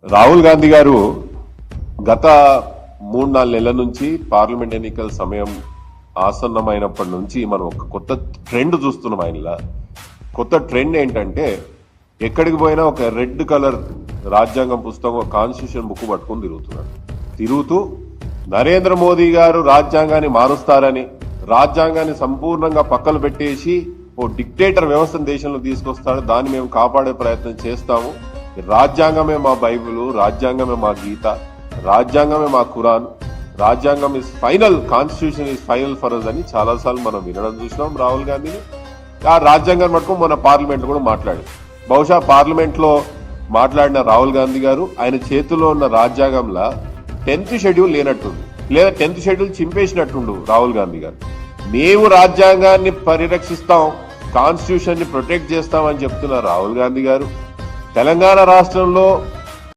రాహుల్ గాంధీ గారు గత 3-4 నెలల నుంచి పార్లమెంట్ ఎన్నికల సమయం ఆసన్నమైనప్పటి నుంచి మనం ఒక కొత్త ట్రెండ్ చూస్తున్నాం. ఆయనలా కొత్త ట్రెండ్ ఏంటంటే ఎక్కడికి పోయినా ఒక రెడ్ కలర్ రాజ్యాంగం పుస్తకం కాన్స్టిట్యూషన్ బుక్ పట్టుకుని తిరుగుతూ నరేంద్ర మోదీ గారు రాజ్యాంగాన్ని మారుస్తారని, రాజ్యాంగాన్ని సంపూర్ణంగా పక్కలు పెట్టేసి ఓ డిక్టేటర్ వ్యవస్థను దేశంలో తీసుకొస్తాడు, దాన్ని మేము కాపాడే ప్రయత్నం చేస్తాము, రాజ్యాంగమే మా బైబిల్, రాజ్యాంగమే మా గీత, రాజ్యాంగమే మా ఖురాన్, రాజ్యాంగం is final, constitution is final for us అని చాలాసార్లు మనం వినడం చూసినాం రాహుల్ గాంధీని. ఆ రాజ్యాంగాన్ని పట్టుకుని మన పార్లమెంట్ కూడా మాట్లాడారు. బహుశా పార్లమెంట్ లో మాట్లాడిన రాహుల్ గాంధీ గారు ఆయన చేతిలో ఉన్న రాజ్యాంగంలో 10th షెడ్యూల్ లేనట్టుంది, లేదా 10th షెడ్యూల్ చింపేసినట్టుండు రాహుల్ గాంధీ గారు. మేము రాజ్యాంగాన్ని పరిరక్షిస్తాం, కాన్స్టిట్యూషన్ ని ప్రొటెక్ట్ చేస్తామని చెప్తున్న రాహుల్ గాంధీ గారు తెలంగాణ రాష్ట్రంలో